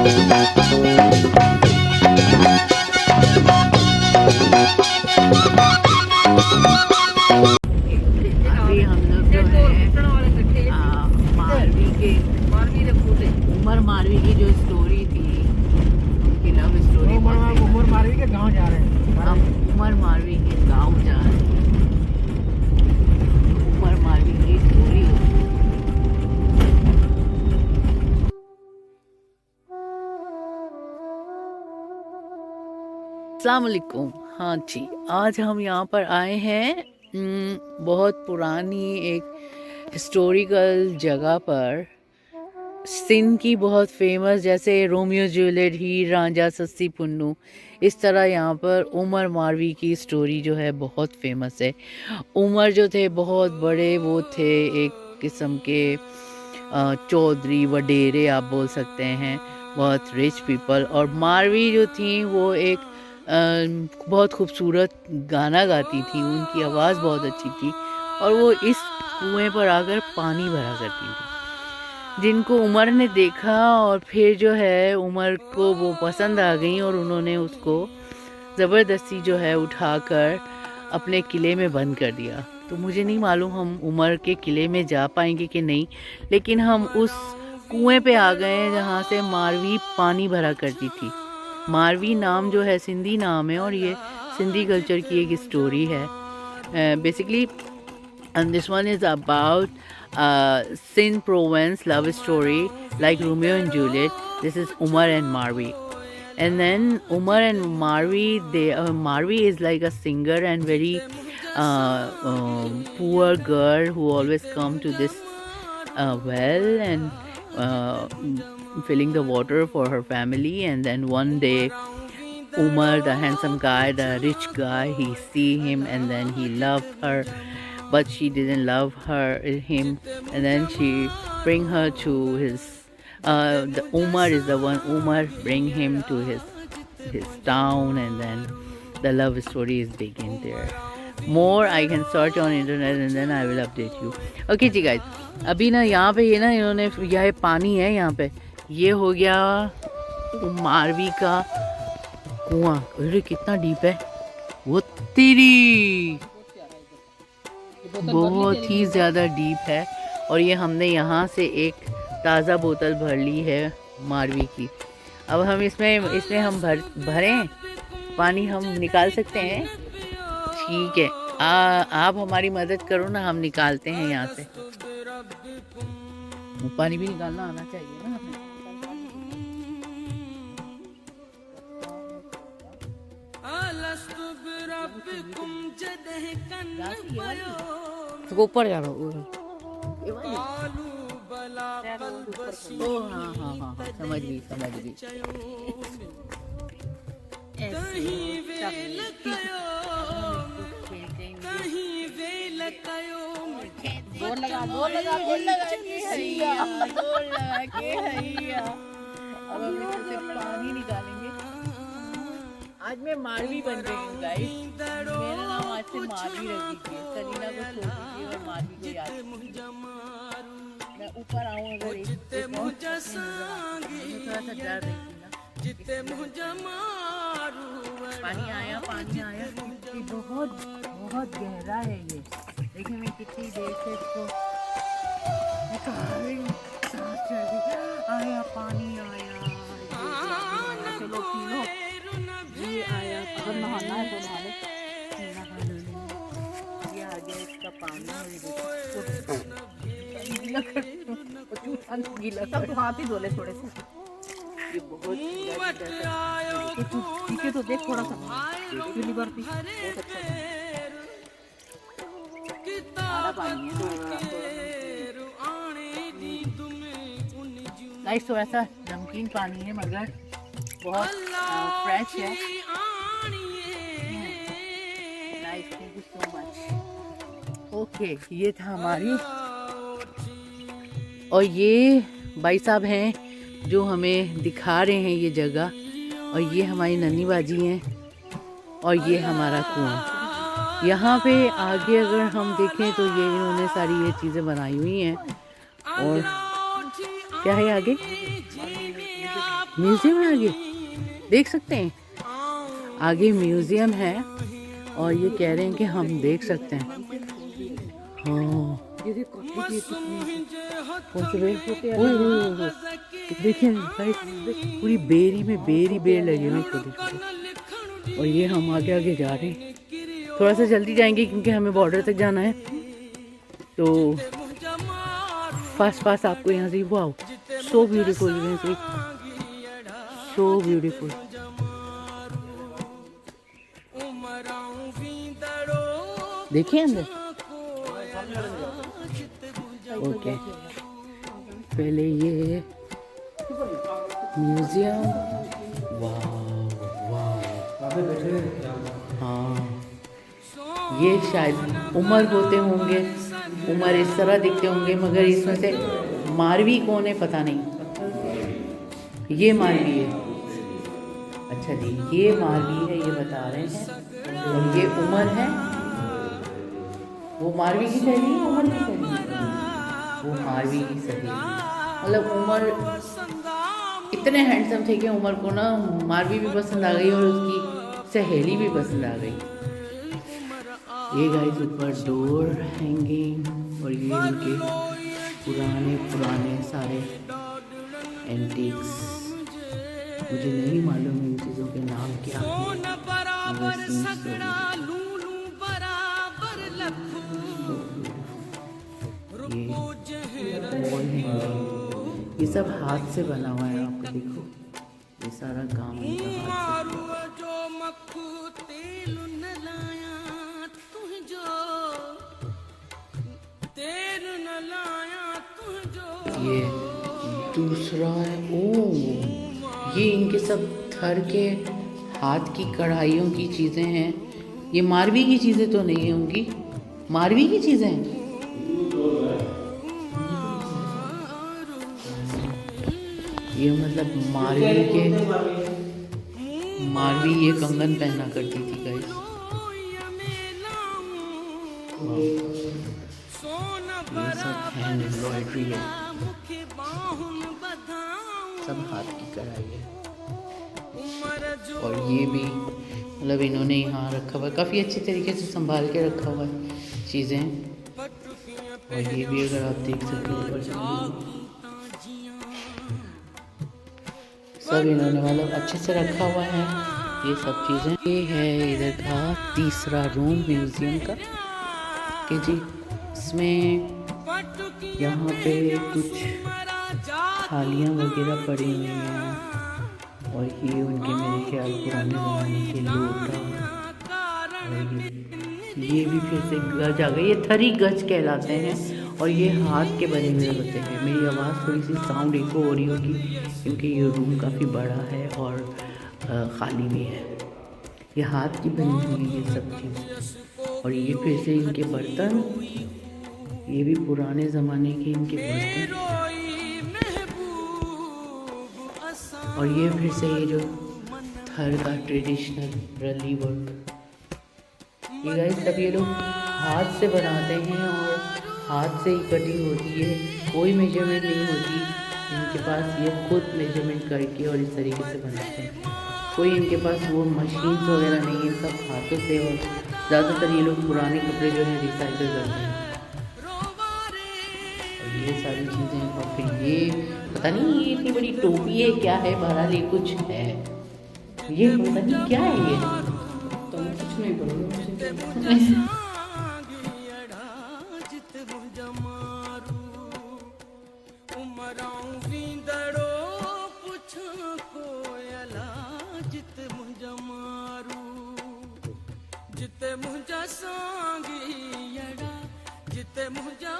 उमर मारवी की जो स्टोरी थी, उनकी लव स्टोरी। उमर मारवी के गांव जा रहे हैं। हम उमर मारवी के गांव जा रहे हैं। उमर मारवी की स्टोरी। अस्सलाम वालेकुम। हाँ जी, आज हम यहाँ पर आए हैं बहुत पुरानी एक हिस्टोरिकल जगह पर। सिंध की बहुत फेमस, जैसे रोमियो जूलियट, हीर रांझा, सस्सी पुन्नू, इस तरह यहाँ पर उमर मारवी की स्टोरी जो है बहुत फेमस है। उमर जो थे बहुत बड़े वो थे, एक किस्म के चौधरी वडेरे आप बोल सकते हैं, बहुत रिच पीपल। और मारवी जो थी वो एक बहुत खूबसूरत गाना गाती थी, उनकी आवाज़ बहुत अच्छी थी और वो इस कुएं पर आकर पानी भरा करती थी, जिनको उमर ने देखा और फिर जो है उमर को वो पसंद आ गई और उन्होंने उसको ज़बरदस्ती जो है उठाकर अपने किले में बंद कर दिया। तो मुझे नहीं मालूम हम उमर के किले में जा पाएंगे कि नहीं, लेकिन हम उस कुएं पे आ गए हैं जहाँ से मारवी पानी भरा करती थी। मारवी नाम जो है सिंधी नाम है और ये सिंधी कल्चर की एक स्टोरी है basically. And this one is about Sindh province love story like Romeo and Juliet. This is Umar and Marvi. And then Umar and Marvi, Marvi is like a singer and very poor girl who always come to this well and filling the water for her family. And then one day Umar, the handsome guy, the rich guy, he see him and then he loved her, but she didn't love him, and then she bring her to his the Umar is the one. Umar bring him to his town, and then the love story is begin there. More I can search on internet and then I will update you. Okay जी guys, अभी ना यहाँ पे ये ना इन्होंने यह पानी है यहाँ पे, ये हो गया मारवी का कुआं। अरे कितना डीप है वो तेरी, बहुत ही ज़्यादा डीप है। और ये हमने यहाँ से एक ताज़ा बोतल भर ली है मारवी की। अब हम इसमें हम भरें पानी, हम निकाल सकते हैं। ठीक है, आप हमारी मदद करो ना, हम निकालते हैं यहाँ से। पानी भी निकालना आना चाहिए ना हमें। ऊपर जा रहा हूँ। हाँ हाँ हाँ हाँ, समझ गई। बोल लगा के हैया। अब हम इससे पानी निकालेंगे। आज मैं मारवी बन गई हूँ गाइस, मेरा नाम आज से मारवी रख दीजिए। सलीना को छोड़ दीजिए और मारवी को याद कीजिए। मैं ऊपर आऊँ अगर एक थोड़ा सा डर रही थी ना। पानी आया ये बहुत गहरा है ये। देखिए मैं कितनी देर से इसको सांस चढ़ गई। आया पानी आया, चलो पी लो। ये आया, अगर नहाना है तो नहा लो। ये आ गया इसका पानी। गीला सब हाथ ही धोले थोड़े से। ये बहुत ठीक है, तो देख थोड़ा सा पहली बार थी, बहुत अच्छा पानी है। गाइस तो ऐसा नमकीन पानी है मगर बहुत फ्रेश है। Nice, thank you so much. Okay, ये था हमारी, और ये भाई साहब हैं जो हमें दिखा रहे हैं ये जगह, और ये हमारी नन्ही बाजी हैं, और ये हमारा कुआं। यहाँ पे आगे अगर हम देखें तो ये इन्होंने सारी ये चीज़ें बनाई हुई हैं। और क्या है आगे? म्यूजियम है आगे, देख सकते हैं आगे म्यूजियम है और ये कह रहे हैं कि हम देख सकते हैं। हाँ देखिए पूरी बेरी में बेर लगे हुए छोटे छोटे। और ये हम आगे आगे जा रहे हैं, थोड़ा सा जल्दी जाएंगे क्योंकि हमें बॉर्डर तक जाना है। तो फास्ट आपको यहाँ से, wow so beautiful, so beautiful. देखिए अंदर, ओके पहले ये म्यूजियम, वाह हाँ ये शायद उमर होते होंगे, उमर इस तरह दिखते होंगे, मगर इसमें से मारवी कौन है पता नहीं। ये मारवी है, अच्छा जी ये मारवी है, ये बता रहे हैं। और ये उमर है, वो मारवी की सहेली है, उमर की सहेली है, वो मारवी की सहेली। मतलब उमर इतने हैंडसम थे कि उमर को ना मारवी भी पसंद आ गई और उसकी सहेली भी पसंद आ गई। ये गाइस ऊपर डोर हैंगिंग और ये उनके पुराने सारे एंटीक्स। मुझे नहीं मालूम इन चीज़ों के नाम क्या हैं। ये सब हाथ से बना हुआ है, आपको देखो ये सारा काम इनका हाथ से। ये दूसरा है, ओ ये इनके सब थर के हाथ की कढ़ाइयों की चीज़ें हैं। ये मारवी की चीज़ें तो नहीं होंगी, मारवी की चीज़ें हैं। ये मतलब मारवी ये कंगन पहना करती थी गाइस। ये सब हैंड एम्ब्रॉयडरी है, सब हाथ की कढ़ाई है। और ये भी मतलब इन्होंने यहाँ रखा हुआ है, काफ़ी अच्छे तरीके से संभाल के रखा हुआ है चीज़ें। और ये भी अगर आप देख सकें सब इन्होंने मतलब अच्छे से रखा हुआ है ये सब चीज़ें। ये है इधर का तीसरा रूम म्यूज़ियम का कि जी इसमें यहाँ पे कुछ थालियाँ वगैरह पड़ी हुई हैं और ये उनके मेरे ख्याल पुराने ज़माने के लोटा। और ये भी फिर से गज आ गए, ये थरी गज कहलाते हैं और ये हाथ के बने हुए होते हैं। मेरी आवाज़ थोड़ी सी साउंड इको हो रही होगी क्योंकि ये रूम काफ़ी बड़ा है और ख़ाली भी है। ये हाथ की बनी हुई है ये सब चीज़। और ये फिर से इनके बर्तन, ये भी पुराने ज़माने के इनके बर्तन। और ये फिर से ये जो थर का ट्रेडिशनल रली वर्क, ये गाइस सब ये लोग हाथ से बनाते हैं और हाथ से ही कटिंग होती है, कोई मेजरमेंट नहीं होती इनके पास। ये खुद मेजरमेंट करके और इस तरीके से बनाते हैं, कोई इनके पास वो मशीन्स वगैरह नहीं है, सब हाथों से। और ज़्यादातर ये लोग पुराने कपड़े जो है रिसाइकिल करते हैं। और ये सारी चीज़ें, और फिर ये पता नहीं ये इतनी बड़ी टोपी है क्या है, बहरहाल ये कुछ है, ये पता नहीं क्या है ये, तो कुछ नहीं पता। जिते मुझा सांगी यड़ा, जिते मुझा